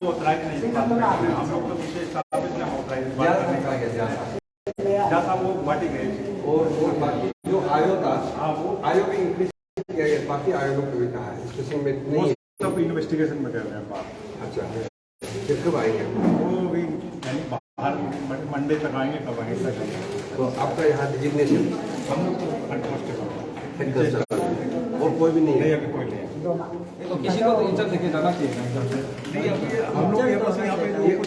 Authorise नहीं, हम लोग तो पीछे स्थापित में ऑथराइज क्या था वो बाटी गए और बाकी जो आयोग था, हाँ वो आयोग भी इंक्रीज किया गया, बाकी आयोगों को भी कहा है स्टेशन में नहीं। सब इन्वेस्टिगेशन में कर रहे हैं बात। अच्छा, फिर कब आएंगे? वो भी यानी बाहर मंडे तक आएंगे, कब आएंगे तक आएंगे। तो आपका यहाँ डिजिग्नेशन हम लोग तो हेड और कोई भी नहीं है? अभी कोई नहीं है। तो किसी को तो इंचार्ज लेके जाना चाहिए ना। नहीं अभी हम लोग ये बस यहाँ पे लोगों को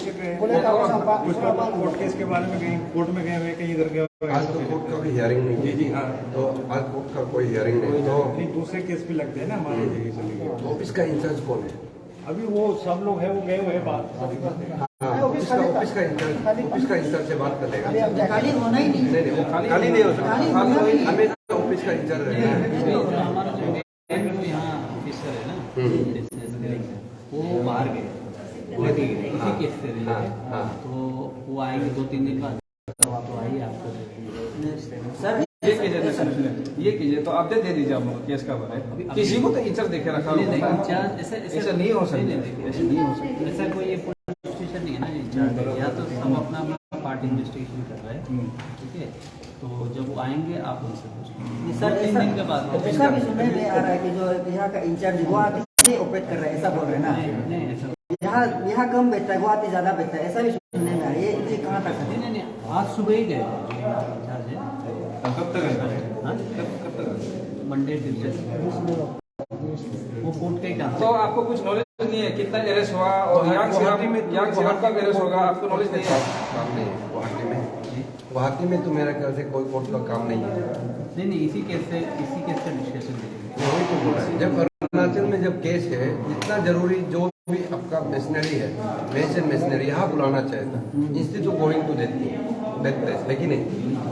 कुछ कोर्ट केस के बारे में कहीं कोर्ट में गए हुए, कहीं इधर गए हुए। आज तो कोर्ट का भी हियरिंग नहीं जी जी हाँ। तो आज कोर्ट का कोई हियरिंग नहीं, तो नहीं दूसरे केस भी लगते हैं ना हमारे जगह चलेंगे। ऑफिस का इंचार्ज कौन है? अभी वो सब लोग हैं, वो गए हुए हैं बात। हाँ, ऑफिस का इंचार्ज से बात कर लेगा। खाली होना ही नहीं। नहीं वो खाली नहीं हो सकता, हमें ऑफिस का इंचार्ज रहना है। हमारा जो यहाँ ऑफिसर है ना, वो बाहर गए इसी केस से रिलेटेड, तो वो आएंगे 2-3 दिन बाद। तो आप आइए, आपको सर ये कीजिए तो अपडेट दे दीजिए आप लोग केस का बारे। किसी को तो इंचार्ज देखे रखा होगा। ऐसा नहीं हो सकता, ऐसा नहीं हो सकता। ऐसा कोई इन्वेस्टिगेशन नहीं है ना इंचार्ज, या तो हम अपना पार्ट इन्वेस्टिगेशन कर रहे हैं, ठीक है। तो जब वो आएंगे आप उनसे पूछेंगे सर 3 दिन के बाद। ऐसा भी सुनने में आ रहा है कि जो यहाँ का इंचार्ज गुवाहाटी से ऑपरेट कर रहा है, ऐसा बोल रहे हैं ना। नहीं ऐसा यहाँ कम बेचता है, गुवाहाटी ज्यादा बेचता है, ऐसा भी सुनने में आ रहा है। ये कहाँ तक है? नहीं, आज सुबह ही गए इंचार्ज है। कब तक आएगा? हाँ? कब तक? मंडे ट्यूजडे वो कोर्ट का ही काम। तो आपको कुछ नॉलेज नहीं है कितना एरेस्ट हुआ और यांग सिराम का एरेस्ट होगा, आपको नॉलेज नहीं है? काम नहीं है गुवाहाटी में तो मेरा ख्याल से कोई कोर्ट का काम नहीं है। नहीं इसी केस से डिस्कशन करेंगे। वही तो बोल रहा है, जब अरुणाचल में जब केस है, इतना जरूरी जो भी आपका मशीनरी है, मशीनरी यहाँ बुलाना चाहिए था। Institute going to death place, लेकिन नहीं,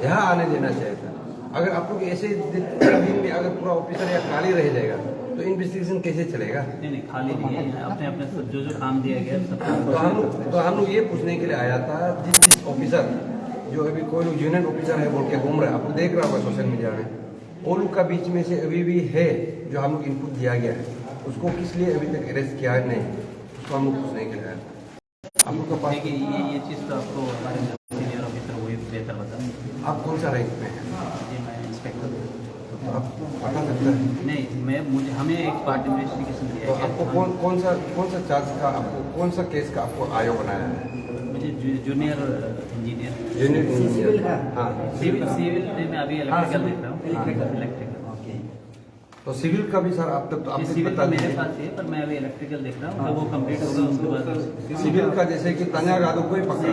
यहाँ आने देना चाहिए था। अगर आप लोग ऐसे दिन में अगर पूरा ऑफिसर या खाली रह जाएगा तो इन्वेस्टिगेशन कैसे चलेगा? नहीं खाली नहीं है, अपने जो काम दिया गया सब। तो हम लोग ये पूछने के लिए आया था, जिस ऑफिसर जो अभी कोई लोग यूनियन ऑफिसर है बोल के घूम रहा है, आपको देख रहा होगा सोशल मीडिया में, वो लोग का बीच में से अभी भी है जो हम लोग इनपुट दिया गया है, उसको किस लिए अभी तक अरेस्ट किया नहीं, उसको हम लोग पूछने के लिए आया था। आप लोग का पास ये चीज़ तो आपको हमारे सीनियर ऑफिसर वही बेहतर बता। आप कौन सा रैंक में है? जी मैं इंस्पेक्टर हूँ। तो आप बता सकते हैं? नहीं हमें एक पार्ट इन्वेस्टिगेशन तो दिया गया। आपको कौन सा चार्ज का, आपको कौन सा केस का आपको आयोग बनाया है? मुझे जूनियर इंजीनियर यूनिट सिविल का? हाँ, सिविल में अभी इलेक्ट्रिकल देख रहा हूँ। Electrical okay. तो सिविल का भी सर आप तक तो आपसे सिविल बता मेरे दीजिए। पास है, पर मैं अभी इलेक्ट्रिकल देख रहा हूँ। जब वो कंप्लीट होगा उसके बाद सिविल का जैसे कि तन्या गादो को ही पकड़ा,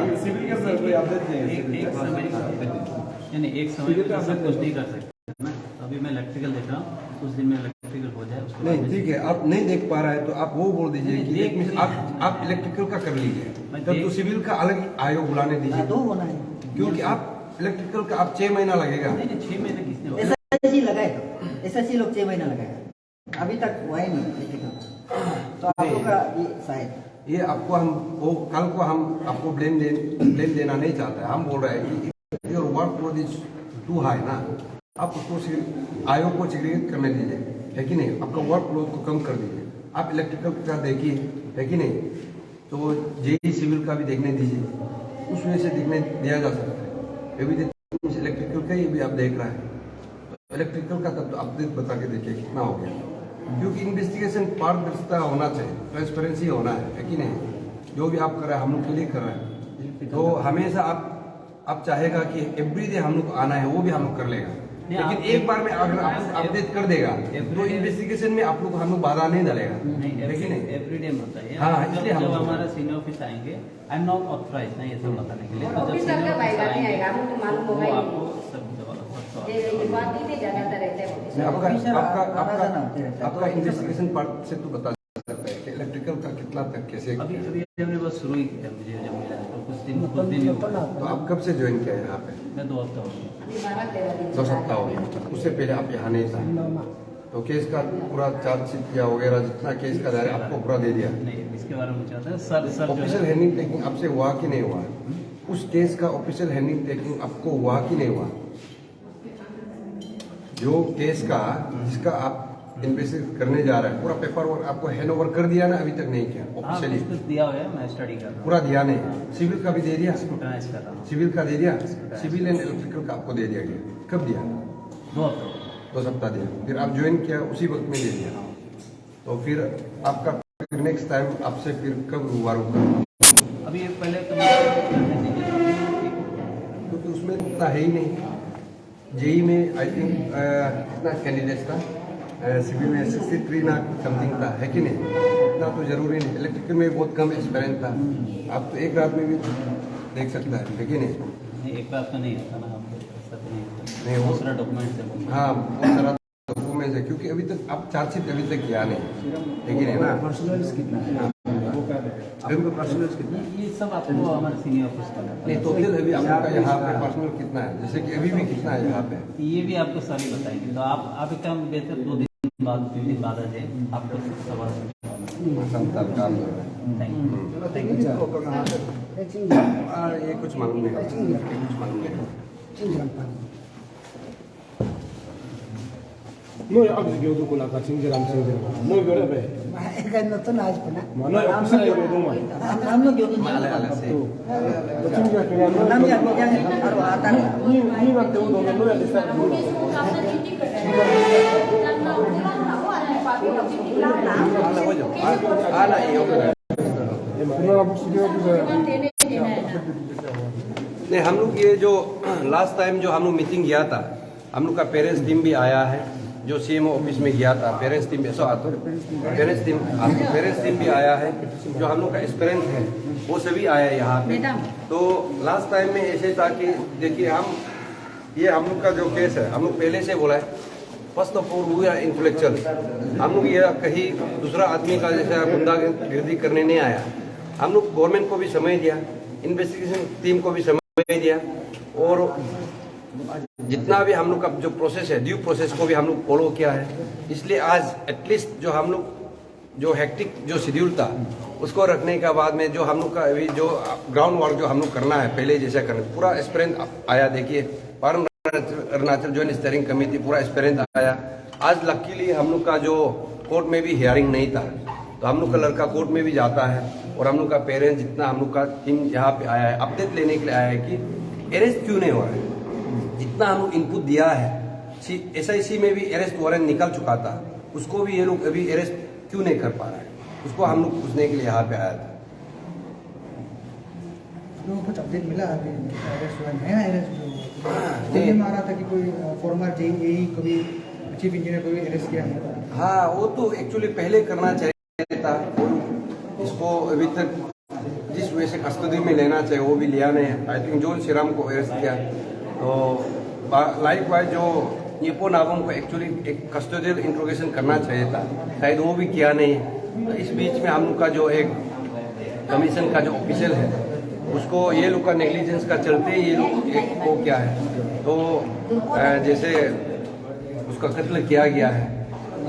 एक समय पे सब कुछ नहीं कर सकते ना। अभी मैं इलेक्ट्रिकल देख रहा हूँ, कुछ दिन में इलेक्ट्रिकल हो जाए उसके नहीं बाद ठीक है, आप नहीं देख पा रहा है तो आप वो बोल दीजिए कि एक मिनट आप इलेक्ट्रिकल का कर लीजिए, तब तो सिविल का अलग आयोग बुलाने दीजिए, दो होना है। क्योंकि आप इलेक्ट्रिकल का आप 6 महीना लगेगा। नहीं 6 महीने किसने बोला? SSC लगाएगा, SSC लोग 6 महीना लगाएगा, अभी तक हुआ ही नहीं इलेक्ट्रिकल। तो आप लोग का ये शायद ये आपको हम वो कल को हम आपको ब्लेम देना नहीं चाहते हैं। हम बोल रहे हैं कि your work load is too high ना, आप उसको आयोग को सेग्रीगेट करने दीजिए, है कि नहीं? आपका वर्क लोड को कम कर दीजिए, आप इलेक्ट्रिकल का देखिए, है कि नहीं? तो जेई सिविल का भी देखने दीजिए, उस वजह से देखने दिया जा सकता है। अभी इलेक्ट्रिकल का ही भी आप देख रहा है, तो इलेक्ट्रिकल का तब तो अपडेट बता के देखिए कितना हो गया, क्योंकि इन्वेस्टिगेशन पारदर्शिता होना चाहिए, ट्रांसपेरेंसी होना है कि नहीं? जो भी आप कर रहे हैं हम लोग के लिए कर रहे हैं, तो हमेशा आप चाहेगा कि एवरीडे हम लोग आना है, वो भी हम लोग कर लेगा, लेकिन एक बार में अगर आप अपडेट कर देगा तो इन्वेस्टिगेशन में आप लोग हम लोग बाधा नहीं डालेगा, लेकिन एवरीडे में होता है। हाँ, इसलिए जब हम हमारा सीनियर ऑफिस आएंगे, आई एम नॉट ऑथराइज ना ये सब बताने के लिए। तो जब ऑफिसर senior का officer बाइक नहीं आएगा, आएंगे, हमको तो मालूम वो होगा ही आपको नहीं। सब ये बात ही नहीं ज्यादातर रहते हैं ऑफिसर। आपका इन्वेस्टिगेशन पार्ट से तो बता सकता है कि इलेक्ट्रिकल का कितना तक कैसे अभी हमने बस शुरू ही किया, मुझे जब मिला तो कुछ दिन ही हुआ। तो आप कब से ज्वाइन किया है यहाँ पे? मैं 2 हफ्ता हो गया। अभी 12-13 दिन 2 सप्ताह हो गया, उससे पहले आप यहाँ नहीं था, तो केस का पूरा चार्जशीट या वगैरह जितना केस का दायरा आपको पूरा दे दिया। नहीं इसके बारे में चाहता है सर जो ऑफिशियल हैंडिंग टेकिंग आपसे हुआ कि नहीं हुआ? उस केस का ऑफिशियल हैंडिंग टेकिंग आपको हुआ कि नहीं हुआ? जो केस का जिसका आप इन्वेस्टिगेट करने जा रहा है, पूरा पेपर वर्क आपको हैंड ओवर कर दिया ना? अभी तक नहीं किया हाँ ऑफिशियली? कुछ दिया हुआ है, मैं स्टडी कर रहा हूँ, पूरा दिया नहीं? सिविल का भी दे दिया? स्क्रूटनाइज कर रहा हूँ। सिविल का दे दिया, सिविल एंड इलेक्ट्रिकल का आपको दे दिया गया? कब दिया? 2 हफ्ते 2 सप्ताह दिया, फिर आप ज्वाइन किया उसी वक्त में दे दिया। तो फिर आपका फिर नेक्स्ट टाइम आपसे फिर कब रुबरू होगा? अभी ये पहले करने दीजिए, क्योंकि उसमें इतना है ही नहीं। जेई में आई थिंक कितना कैंडिडेट्स था, सिविल में 63 ना समथिंग था, है कि नहीं? इतना तो जरूरी नहीं। इलेक्ट्रिकल में बहुत कम एक्सपीरियंस था, आप तो एक रात में भी देख सकता है कि नहीं? नहीं एक बार तो नहीं होता ना, आपको ऐसा तो नहीं होता, नहीं, वो- बहुत सारा डॉक्यूमेंट है। हाँ बहुत सारा डॉक्यूमेंट्स है, क्योंकि अभी तक आप चार्जशीट अभी तक किया नहीं, लेकिन है ना? पर्सनल्स कितना है वो कर रहे हैं आपका पर्सनल्स कितना है? ये सब आपको हमारे सीनियर ऑफिस का नहीं, टोटल अभी आपका यहाँ पे पर्सनल कितना है, जैसे कि अभी भी कितना है यहाँ पे? ये भी आपको सारी बताएंगे। तो आप एक काम बेहतर 2 दिन बाद 3 दिन बाद आ जाए, आपको सवाल संताल काम कर रहा है। Thank you. ये कुछ मालूम नहीं, ये कुछ मालूम नहीं। 너 아버지 교도 콜라가 친절함 친절함 너 그래 왜 Eka nonton aja pernah. 너 officer ya itu mah Namno gyoto Ale ale sih. 친절 그냥 너 Nam yang aru atan. 니 같은 거 너는 너야 됐다 Ala ojo, ala iyo kan? 누나 혹시 교도 नहीं, हम लोग ये जो लास्ट टाइम जो हम लोग मीटिंग किया था, हम लोग का पेरेंट्स टीम भी आया है, जो सीएमओ ऑफिस में गया था। पेरेंट्स टीम पेरेंट्स टीम भी आया है, जो हम लोग का एक्सपीरियंस है वो सभी आया है यहाँ पे। तो लास्ट टाइम में ऐसे था कि देखिए ये हम लोग का जो केस है, हम लोग पहले से बोला है, फर्स्ट ऑफ ऑल हुआ इंटेलेक्चुअल। हम लोग ये कहीं दूसरा आदमी का जैसा गुंडागिर्दी करने नहीं आया। हम लोग गवर्नमेंट को भी समय दिया, इन्वेस्टिगेशन टीम को भी समय दिया, और जितना भी हम लोग का जो प्रोसेस है, ड्यू प्रोसेस को भी हम लोग फॉलो किया है। इसलिए आज एटलीस्ट जो हम लोग जो हेक्टिक जो शेड्यूल था उसको रखने के बाद में जो हम लोग का अभी जो ग्राउंड वर्क जो हम लोग करना है पहले जैसा करना, पूरा एक्सपीरियंस आया। देखिए अरुणाचल जॉइंट स्टीयरिंग कमेटी पूरा एक्सपीरियंस आया। आज लकीली हम लोग का जो कोर्ट में भी हियरिंग नहीं था, तो हम लोग का लड़का कोर्ट में भी जाता है, और हम लोग का पेरेंट्स जितना हम लोग का टीम यहाँ पे आया है अपडेट लेने के लिए आया है कि अरेस्ट क्यों नहीं हो रहा है। जितना हम लोग इनपुट दिया है, SIC में भी अरेस्ट वारंट निकल चुका था, उसको भी ये लोग अभी अरेस्ट क्यों नहीं कर पा रहा है, उसको हम लोग पूछने के लिए यहाँ पे आया था। लोगों को कुछ अपडेट मिला अभी अरेस्ट हुआ नया अरेस्ट ये मारा था कि कोई फॉर्मर जेई कभी चीफ इंजीनियर को भी अरेस्ट किया है। हाँ, वो तो एक्चुअली पहले करना चाहिए था, इसको अभी तक जिस वजह से कस्टडी में लेना चाहिए वो भी लिया नहीं। आई थिंक जोन श्रीराम को अरेस्ट किया, तो लाइक वाइज जो येपो नाबम को एक्चुअली एक कस्टोडियल इंट्रोगेशन करना चाहिए था, शायद वो भी किया नहीं। तो इस बीच में हम लोग का जो एक कमीशन का जो ऑफिशियल है उसको ये लोग का नेग्लिजेंस का चलते ये लोग एक को क्या है, तो जैसे उसका कत्ल किया गया है।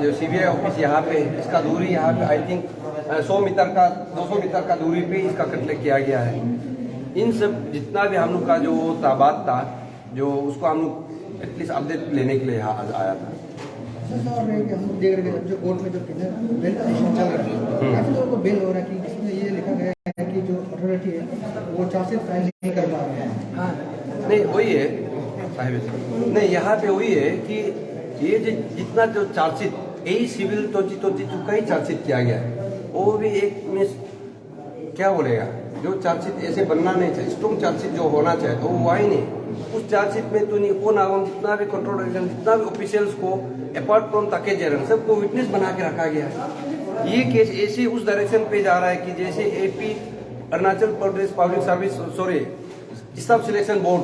जो CBI ऑफिस यहाँ पे, इसका दूरी यहाँ पे आई थिंक 100 मीटर का 200 मीटर का दूरी पे इसका कत्ल किया गया है। इन सब जितना भी हम लोग का जो ताबात था, जो उसको हम लोग एटलीस्ट अपडेट लेने के लिए यहाँ आया था। और हम लोग देख रहे हैं जो कोर्ट में जो बेल पिटीशन चल रहा है, काफी लोगों को बेल हो रहा है कि इसमें ये लिखा गया है कि जो अथॉरिटी है वो चार्जशीट फाइल नहीं कर पा रहा है। नहीं वही है साहिब, नहीं यहाँ पे वही है कि ये जितना जो चार्जशीट यही सिविल तो कई चार्जशीट किया गया है, वो भी एक में क्या बोलेगा, जो चार्जशीट ऐसे बनना नहीं चाहिए, स्ट्रॉन्ग चार्जशीट जो होना चाहिए तो वो हुआ ही नहीं। उस चार्जशीट में तो नहीं वो नाम जितना भी कंट्रोल जितना भी ऑफिशियल्स को अपार्ट फ्रॉम ताके जरन सबको विटनेस बना के रखा गया है। ये केस ऐसे उस डायरेक्शन पे जा रहा है कि जैसे AP Arunachal Pradesh public service staff selection board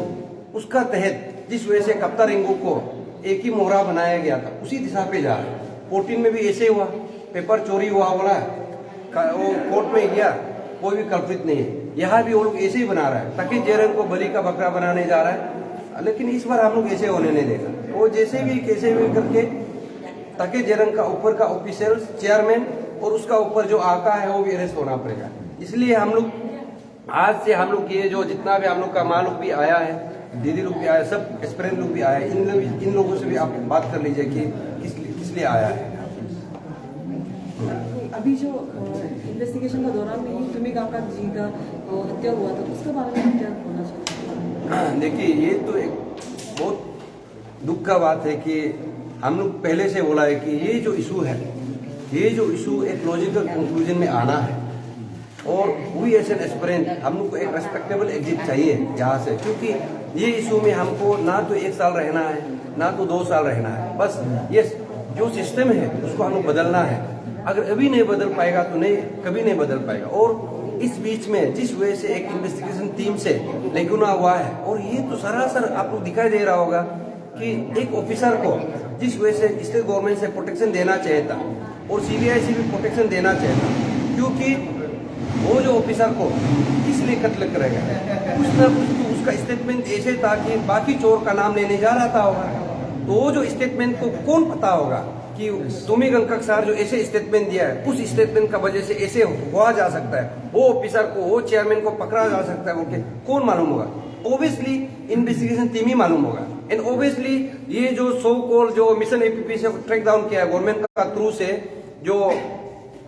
उसका तहत जिस वजह से कप्तान रेंगो को एक ही मोहरा बनाया गया था, उसी दिशा पे जा रहा है। 14 में भी ऐसे हुआ, पेपर चोरी हुआ बोला, वो कोर्ट में गया, कोई भी कल्पित नहीं है। यहाँ भी वो लोग ऐसे ही बना रहा है, ताकि जेरन को बलि का बकरा बनाने जा रहा है। लेकिन इस बार हम लोग ऐसे होने नहीं देगा, वो जैसे भी कैसे भी करके ताकि जेरन का ऊपर का ऑफिशियल चेयरमैन और उसका ऊपर जो आका है वो भी अरेस्ट होना पड़ेगा। इसलिए हम लोग आज से हम लोग ये जो जितना भी हम लोग का माँ लोग भी आया है, दीदी लोग भी आया, सब एक्सपीरियंस लोग भी आया है, इन लोगों से भी आप बात कर लीजिए कि किस लिए आया है। अभी जो इन्वेस्टिगेशन का दौरान में ही तुमी काका जी का हत्या हुआ था, उसके बारे में क्या होना चाहिए? देखिए, ये तो एक बहुत दुख का बात है कि हम लोग पहले से बोला है कि ये जो इशू है, ये जो इशू एक लॉजिकल कंक्लूजन में आना है, और वी एज एन एस्पिरेंट हम लोग को एक रेस्पेक्टेबल एग्जिट चाहिए यहाँ से, क्योंकि ये इशू में हमको ना तो 1 साल रहना है, ना तो 2 साल रहना है। बस ये जो सिस्टम है उसको हम लोग बदलना है। अगर अभी नहीं बदल पाएगा तो नहीं, कभी नहीं बदल पाएगा। और इस बीच में जिस वजह से एक इन्वेस्टिगेशन टीम से लेगुना हुआ है, और ये तो सरासर आपको दिखाई दे रहा होगा कि एक ऑफिसर को जिस वजह से स्टेट गवर्नमेंट से प्रोटेक्शन देना चाहिए था और सीबीआई से भी प्रोटेक्शन देना चाहिए था, क्योंकि वो जो ऑफिसर को किस लिए कत्ल करेगा, कुछ ना कुछ तो उसका स्टेटमेंट ऐसे था कि बाकी चोर का नाम लेने जा रहा था होगा। तो वो जो स्टेटमेंट को कौन पता होगा कि तुमी गंकक सर जो ऐसे स्टेटमेंट दिया है, उस स्टेटमेंट का वजह से ऐसे हुआ जा सकता है, वो ऑफिसर को, वो चेयरमैन को पकड़ा जा सकता है, ओके, कौन मालूम होगा? ऑब्वियसली इन्वेस्टिगेशन टीम ही मालूम होगा। एंड ऑब्वियसली ये जो सो कॉल जो मिशन एपीपी से ट्रैक डाउन किया है गवर्नमेंट का थ्रू से, जो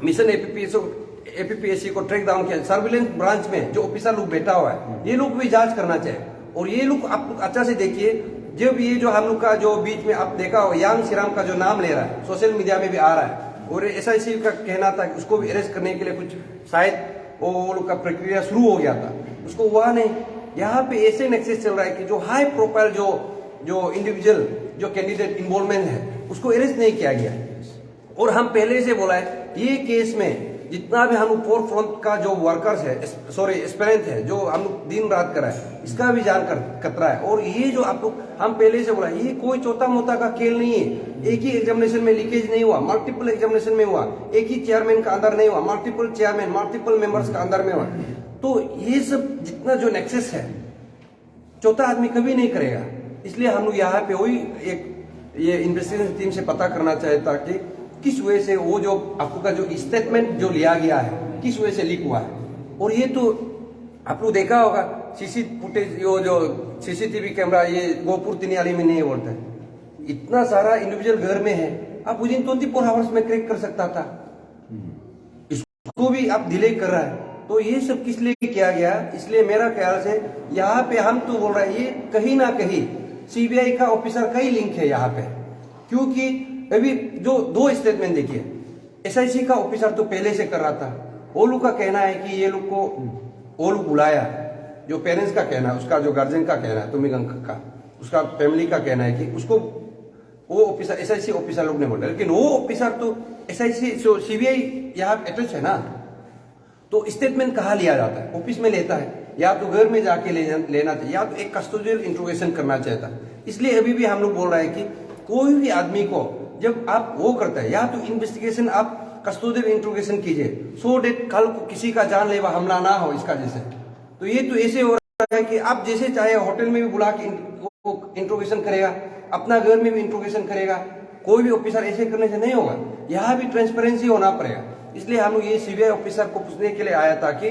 मिशन एपीपीएससी को ट्रैक डाउन किया, सर्विलेंस ब्रांच में जो ऑफिसर लोग बैठा हुआ है, ये लोग भी जांच करना चाहिए। और ये लोग आप अच्छा से देखिए, जब ये जो हम लोग का जो बीच में आप देखा हो यांग श्रीराम का जो नाम ले रहा है, सोशल मीडिया में भी आ रहा है, और एसआईसी का कहना था कि उसको भी अरेस्ट करने के लिए कुछ शायद वो लोग का प्रक्रिया शुरू हो गया था, उसको हुआ नहीं। यहाँ पे ऐसे नेक्सेस चल रहा है कि जो हाई प्रोफाइल जो इंडिविजुअल जो कैंडिडेट इन्वॉल्वमेंट है उसको अरेस्ट नहीं किया गया। और हम पहले से बोला है, ये केस में जितना भी हम लोग फोर फ्रंट का जो वर्कर्स है, सॉरी एस्पिरेंट है, जो हम लोग दिन रात कर रहा है, इसका भी जान खतरा है। और ये जो आप लोग, हम पहले से बोला, ये कोई चौथा मोता का खेल नहीं है। एक ही एग्जामिनेशन में लीकेज नहीं हुआ, मल्टीपल एग्जामिनेशन में हुआ। एक ही चेयरमैन का अंदर नहीं हुआ, मल्टीपल चेयरमैन, मल्टीपल मेंबर्स का अंदर में हुआ। तो ये सब जितना जो नेक्सस है, चौथा आदमी कभी नहीं करेगा। इसलिए हम लोग यहाँ पे वही एक ये इन्वेस्टिगेशन टीम से पता करना चाहता कि किस वजह से वो जो आपको का जो स्टेटमेंट जो लिया गया है, किस वजह से लीक हुआ है। और ये तो आप लोग देखा होगा सीसी फुटेज, जो सीसीटीवी कैमरा ये गोपुर तिनियाली में नहीं बोलता है, इतना सारा इंडिविजुअल घर में है, आप विदिन 24 आवर्स में क्रैक कर सकता था, इसको भी आप डिले कर रहा है। तो ये सब किस लिए किया गया? इसलिए मेरा ख्याल से यहाँ पे हम तो बोल रहे हैं ये कहीं ना कहीं सीबीआई का ऑफिसर का ही लिंक है यहाँ पे, क्योंकि अभी जो 2 स्टेटमेंट देखिए, एसआईसी का ऑफिसर तो पहले से कर रहा था, वो लोग का कहना है कि ये लोग को वो लोग बुलाया, जो पेरेंट्स का कहना है, उसका जो गार्जियन का कहना है, तुमी गंकक का, उसका फैमिली का कहना है कि उसको वो ऑफिसर एसआईसी ऑफिसर लोग ने बोला। लेकिन वो ऑफिसर तो एसआईसी सीबीआई यहाँ अटैच है ना, तो स्टेटमेंट कहाँ लिया जाता है? ऑफिस में लेता है, या तो घर में जाके लेना चाहिए, या तो एक कस्टोडियल इंट्रोगेशन करना चाहता है। इसलिए अभी भी हम लोग बोल रहे हैं कि कोई भी आदमी को जब आप वो करता है, या तो इन्वेस्टिगेशन आप कस्टोडियल इंट्रोगेशन कीजिए, सो डेट कल को किसी का जानलेवा हमला ना हो इसका जैसे। तो ये तो ऐसे हो रहा है कि आप जैसे चाहे होटल में भी बुला के इंट्रोगेशन करेगा, अपना घर में भी इंट्रोगेशन करेगा, कोई भी ऑफिसर ऐसे करने से नहीं होगा। यहाँ भी ट्रांसपेरेंसी होना पड़ेगा। इसलिए हम लोग ये सीबीआई ऑफिसर को पूछने के लिए आया था कि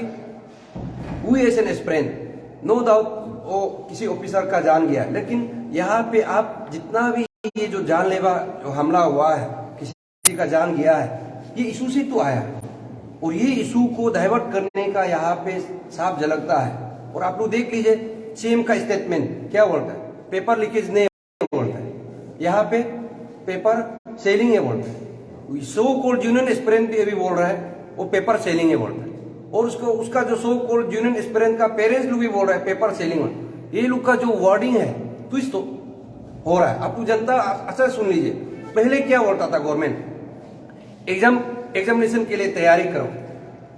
we as an aspirant, no doubt वो किसी ऑफिसर का जान गया, लेकिन यहाँ पे आप जितना भी ये जो जानलेवा जो हमला हुआ है, किसी का जान गया है, ये इशू से तो आया, और ये इशू को डाइवर्ट करने का यहाँ पे साफ झलकता है। और आप लोग देख लीजिए सीएम का स्टेटमेंट क्या बोलता है, पेपर लीकेज नहीं बोलता है, यहाँ पे पेपर सेलिंग है बोलता है। सो कॉल्ड यूनियन एस्पिरेंट भी अभी बोल रहा है वो पेपर सेलिंग है बोलता है, और उसका जो सो कॉल्ड यूनियन एस्पिरेंट का पेरेंट्स लोग भी बोल रहा है पेपर सेलिंग। ये लोग का जो वर्डिंग है ट्विस्ट तो हो रहा है। आप जनता अच्छा सुन लीजिए, पहले क्या बोलता था गवर्नमेंट, एग्जामिनेशन के लिए तैयारी करो,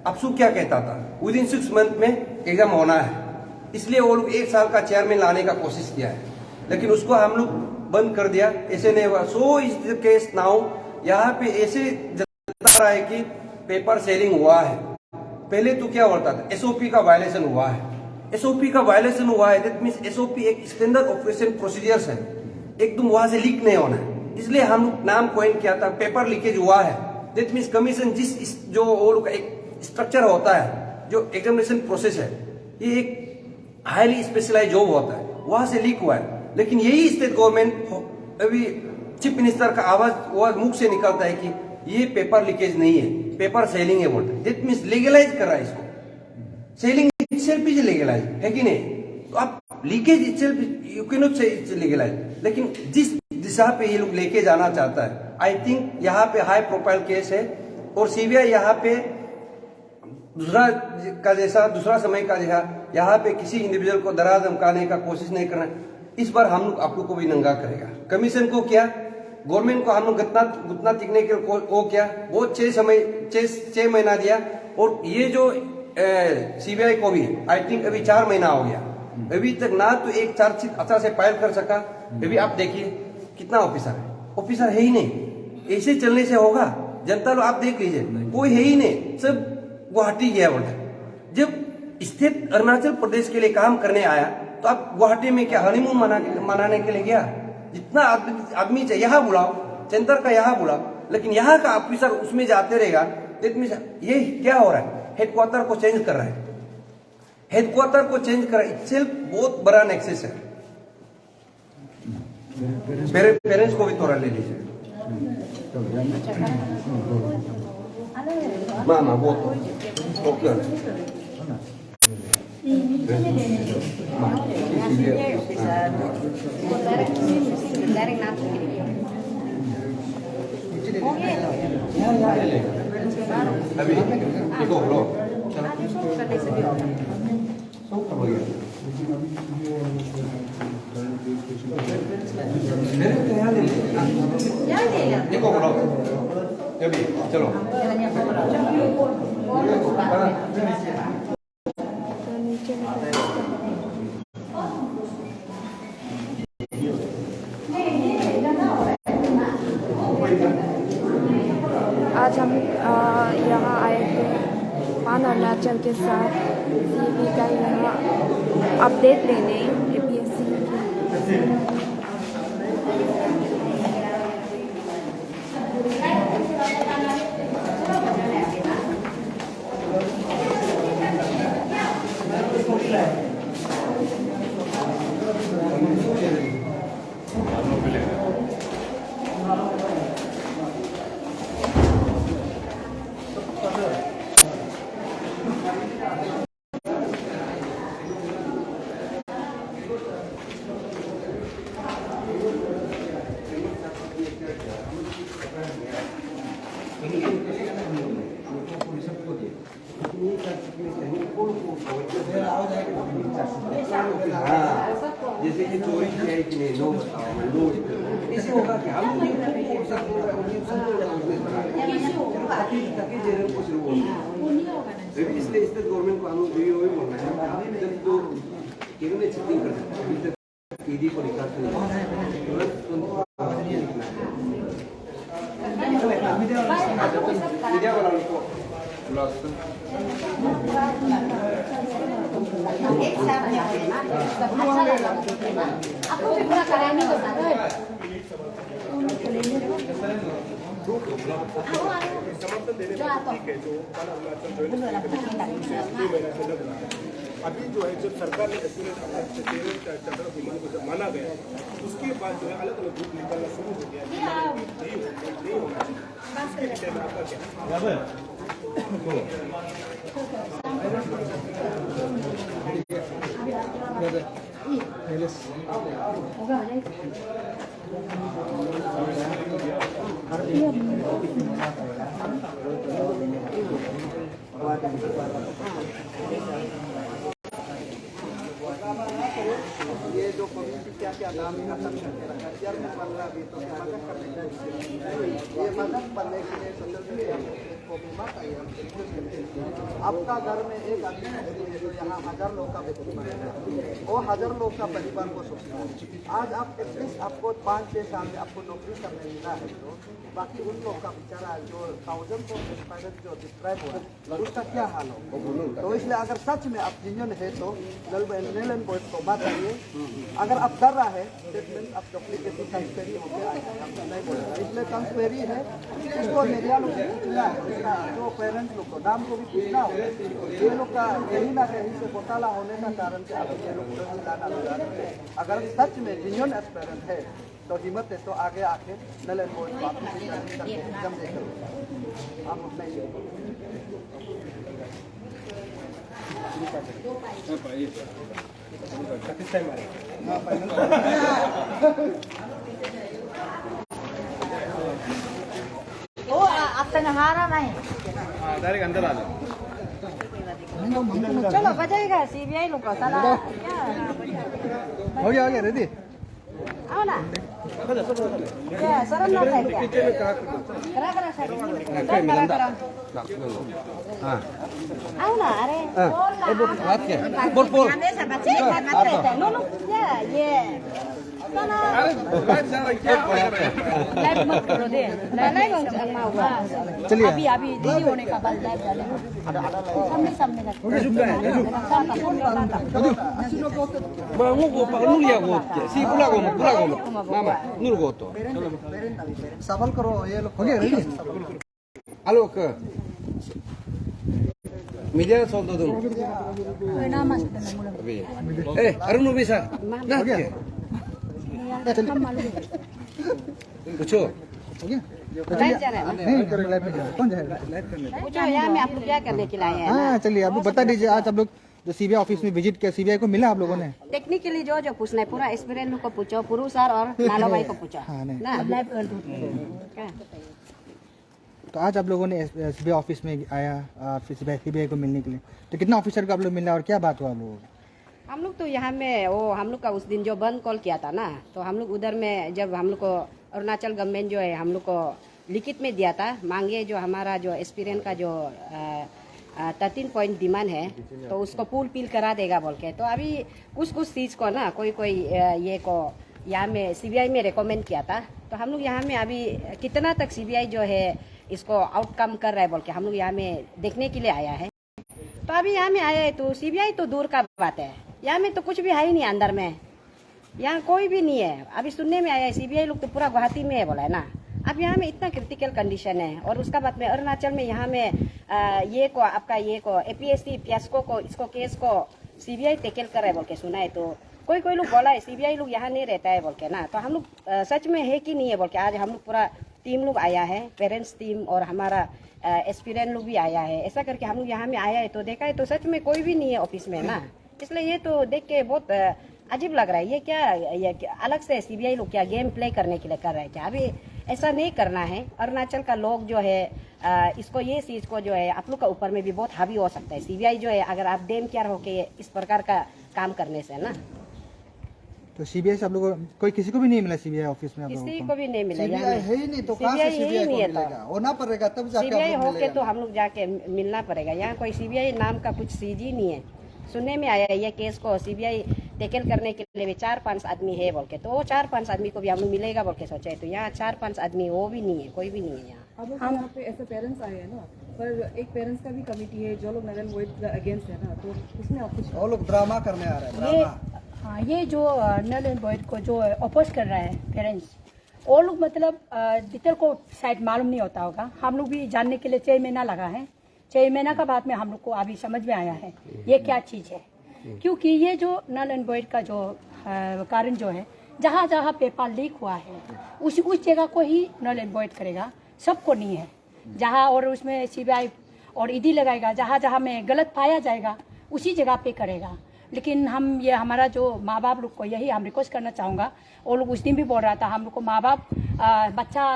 अफसू क्या कहता था, विदिन 6 मंथ में एग्जाम होना है, इसलिए वो लोग 1 साल का चेयरमैन लाने का कोशिश किया है, लेकिन उसको हम लोग बंद कर दिया, ऐसे नहीं हुआ। So is the case now, यहाँ पे ऐसे जता रहा है कि पेपर सेलिंग हुआ है। पहले तो क्या बोलता था, एसओपी का वायलेशन हुआ है, एसओपी का वायलेशन हुआ है, दैट मींस एसओपी एक स्टैंडर्ड ऑपरेशन प्रोसीजर्स है, एकदम वहां से लीक नहीं होना है। इसलिए हम नाम कॉइन किया था, पेपर लीकेज हुआ है, दैट मींस कमीशन जिस जो और एक स्ट्रक्चर होता है, जो एग्जामिनेशन प्रोसेस है, ये एक हाईली स्पेशलाइज जॉब होता है, वहां से लीक हुआ है। लेकिन यही स्टेट गवर्नमेंट अभी चीफ मिनिस्टर का आवाज मुख से निकलता है कि ये पेपर लीकेज नहीं है, पेपर सेलिंग है बोलते, दैट मीन्स लीगलाइज कर रहा है इसको। सेलिंग इटसेल्फ इज लीगलाइज है कि नहीं? तो आप leakage itself you can not से इट्स लीगलाइज, लेकिन जिस दिशा पे ये लोग लेके जाना चाहता है, आई थिंक यहाँ पे हाई प्रोफाइल केस है और सीबीआई यहाँ पे दूसरा समय का जैसा यहाँ पे किसी इंडिविजुअल को डरा धमकाने का कोशिश नहीं करना। इस बार हम लोग आप लोग को भी नंगा करेगा। कमीशन को क्या, गवर्नमेंट को हम लोग घुटना टिकने के वो क्या, वो 6 महीना दिया और ये जो सीबीआई को भी आई थिंक अभी 4 महीना हो गया, अभी तक ना तो एक चार्जशीट अच्छा से फाइल कर सका। अभी आप देखिए कितना ऑफिसर है ही नहीं। ऐसे चलने से होगा? जनता लोग आप देख लीजिए, कोई है ही नहीं, सब गुवाहाटी गया बोलते। जब स्टेट अरुणाचल प्रदेश के लिए काम करने आया तो आप गुवाहाटी में क्या हनीमून मनाने के लिए गया? जितना आदमी चाहिए यहाँ बुलाओ, सेंटर का यहाँ बुलाओ, लेकिन यहाँ का ऑफिसर उसमें जाते रहेगा। ये क्या हो रहा है? हेडक्वार्टर को चेंज कर रहा है, हेडक्वार्टर को चेंज कर रहा है, इटसेल्फ बहुत बड़ा नेक्सस है। पेरेंट्स को भी थोड़ा ले लीजिए। मामा वो ओके अभी देखो लो देखो बोलो अभी चलो आज हम यहाँ आए थे पान अरुणाचल के साथ सीबी का यहाँ अपडेट लेने APSC जैसे कि चोरी की है कि नहीं, नो ऐसे होगा कि हम इसलिए गवर्नमेंट को हम लोग बोलना है जब तो कैबिनेट सेटिंग कर सकते अभी तक ईडी को निकाल एक साथ आपको भी पूरा कराने को समर्थन देने ठीक है, जो अभी जो है जब सरकार ने चंद्र विमान को जब माना गया उसके बाद जो है अलग अलग ग्रुप निकलना शुरू हो गया। नहीं होना चाहिए आपका क्या? ये जो कम्युनिटी क्या क्या नाम है करके रखा है, में 15 20 तो मदद करने के लिए ये मदद करने के लिए को बीमा चाहिए। आपका घर में एक आदमी है जो यहाँ 1000 लोग का बीमा है, वो 1000 लोग का परिवार को सोचना है। आज आप एटलीस्ट आपको 5-6 साल में आपको नौकरी करने मिला है, तो बाकी उन लोग का बेचारा जो 1000 को जो डिस्क्राइब हो उसका क्या हाल हो। तो इसलिए अगर सच में आप जिन्होंने है तो को मत आइए। अगर आप डर रहा है आप डुप्लीकेट ट्रांसफेरी होकर आएगा, नहीं बोलेगा। इसलिए ट्रांसफेरी है, इसको मीडिया लोग इसका जो पेरेंट्स लोग को नाम को भी पूछना हो, ये लोग का कहीं ना कहीं से घोटाला होने का कारण से अभी ये लोग चिल्लाना लगा रहे हैं। अगर सच में जेन्युइन एस्पिरेंट है तो हिम्मत है तो आगे आके नल एंड वोइड वापस एग्जाम देकर आप उतना ही वो अब तक हारा नहीं। डायरेक्ट अंदर आ जाओ। चलो बजाएगा सीबीआई लोग का साला हो गया रेडी। आओ ना क्या शर्म ना है क्या करा करा सर करा हाँ आओ ना अरे बात क्या बोल बोल नो नो ये लाइव मत करो दे चलिए अभी अभी दीदी होने का बाद लाइव डालेंगे सामने Bangun gua pakai nul ya gua. Si pula gua. Mama, nul gua tuh. सवाल करो ये लोग हो गया ready. Halo ke. Media soldo dulu. Arun nu bisa. Nah, हो गया Lucu. हो गया लाइव जा रहा है नहीं लाइव पे जाओ। कौन जाएगा पूछो यहाँ में आप लोग क्या करने के लिए आए हैं हाँ चलिए आप बता दीजिए आज आप लोग जो सीबीआई ऑफिस में विजिट किया सीबीआई को मिला आप लोगों ने टेक्निकली जो जो पूछना है पूरा एक्सपीरियंस को पूछो पुरु सर और नालो भाई को पूछो हाँ, नहीं। ना लाइव कर दो क्या तो आज आप लोगों ने सीबीआई ऑफिस में आया सीबीआई को मिलने के लिए तो कितना ऑफिसर को आप लोग मिलना और क्या बात हुआ आप लोगों को हम लोग तो यहाँ में वो हम लोग का उस दिन जो बंद कॉल किया था ना तो हम लोग उधर में जब हम लोग को अरुणाचल गवर्नमेंट जो है हम लोग को लिखित में दिया था मांगे जो हमारा जो एक्सपीरियंस का जो 13 पॉइंट डिमांड है तो उसको फुलफिल करा देगा बोल के तो अभी कुछ चीज़ को ना कोई ये को यहाँ में सीबीआई में रिकमेंड किया था तो हम लोग यहाँ में अभी कितना तक सीबीआई जो है इसको आउटकम कर रहा है बोल के हम लोग यहाँ में देखने के लिए आया है तो अभी यहाँ में आया है तो सीबीआई तो दूर का बात है यहाँ में तो कुछ भी है ही नहीं अंदर में यहाँ कोई भी नहीं है अभी सुनने में आया है सीबीआई लोग तो पूरा गुवाहाटी में है बोला है ना अब यहाँ में इतना क्रिटिकल कंडीशन है और उसका बाद में अरुणाचल में यहाँ में ये को आपका ये को एपीएससी फियास्को को इसको केस को सीबीआई टेकल कर रहा है बोल के सुना है तो कोई लोग बोला है सीबीआई लोग यहाँ नहीं रहता है बोल के ना तो हम लोग सच में है कि नहीं है बोल के आज हम लोग पूरा टीम लोग आया है पेरेंट्स टीम और हमारा एक्सपीरियंस लोग भी आया है ऐसा करके हम लोग यहाँ में आया है तो देखा है तो सच में कोई भी नहीं है ऑफिस में ना इसलिए ये तो देख के बहुत अजीब लग रहा है ये क्या अलग से सीबीआई लोग क्या गेम प्ले करने के लिए कर रहे हैं क्या अभी ऐसा नहीं करना है अरुणाचल का लोग जो है इसको ये चीज़ को जो है आप लोग का ऊपर में भी बहुत हावी हो सकता है सीबीआई जो है अगर आप डेम केयर होके इस प्रकार का काम करने से ना तो सीबीआई से आप लोगों को कोई किसी को भी नहीं मिला सीबीआई ऑफिस में आप लोगों किसी को को भी नहीं मिला सीबीआई है ही नहीं तो कहाँ से सीबीआई सीबीआई नहीं को है मिलेगा होना पड़ेगा तब जाके सीबीआई हम लोग होके तो हम लोग जाके मिलना पड़ेगा यहाँ कोई सीबीआई नाम का कुछ चीज ही नहीं है सुनने में आया ये केस को सीबीआई टेकल करने के लिए भी 4-5 आदमी है बोल के तो वो 4-5 आदमी को भी हम लोग मिलेगा बोल के सोचे तो यहाँ 4-5 आदमी वो भी नहीं है कोई भी नहीं है यहाँ अब लोग यहाँ पे ऐसे पेरेंट्स आए हैं ना पर एक पेरेंट्स का भी कमेटी है जो लोग नरेंद्र मोदी अगेंस्ट है ना तो उसमें आप कुछ वो लोग ड्रामा करने आ रहे हैं ये ड्रामा हाँ ये जो नल एंड बॉयड को जो अपोज कर रहा है पेरेंट्स वो लोग मतलब टीचर को शायद मालूम नहीं होता होगा हम लोग भी जानने के लिए 6 महीना लगा है 6 महीना का बाद में हम लोग को अभी समझ में आया है ये क्या चीज़ है क्योंकि ये जो नल एंड बॉयड का जो कारण जो है जहाँ जहाँ पेपर लीक हुआ है उस जगह को ही नल एंड बॉयड करेगा सबको नहीं है जहाँ और उसमें सीबीआई और ईडी लगाएगा जहाँ जहाँ में गलत पाया जाएगा उसी जगह पे करेगा लेकिन हम ये हमारा जो माँ बाप लोग को यही हम रिक्वेस्ट करना चाहूँगा वो लोग उस दिन भी बोल रहा था हम लोग को माँ बाप बच्चा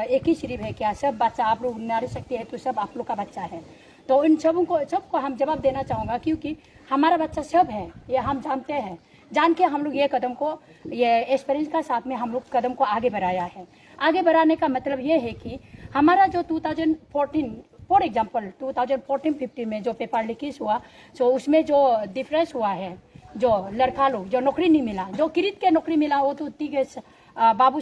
एक ही सिर्फ है क्या सब बच्चा आप लोग नारी शक्ति है तो सब आप लोग का बच्चा है तो इन सबको हम जवाब देना चाहूँगा क्योंकि हमारा बच्चा सब है ये हम जानते हैं जान के हम लोग ये कदम को ये एक्सपीरियंस का साथ में हम लोग कदम को आगे बढ़ाया है आगे बढ़ाने का मतलब ये है कि हमारा जो 2014 फॉर एग्जाम्पल 2014-15 में जो पेपर लीकेज हुआ तो उसमें जो डिफरेंस हुआ है जो लड़का लोग जो नौकरी नहीं मिला जो किरीट के नौकरी मिला वो तो ठीक है बाबू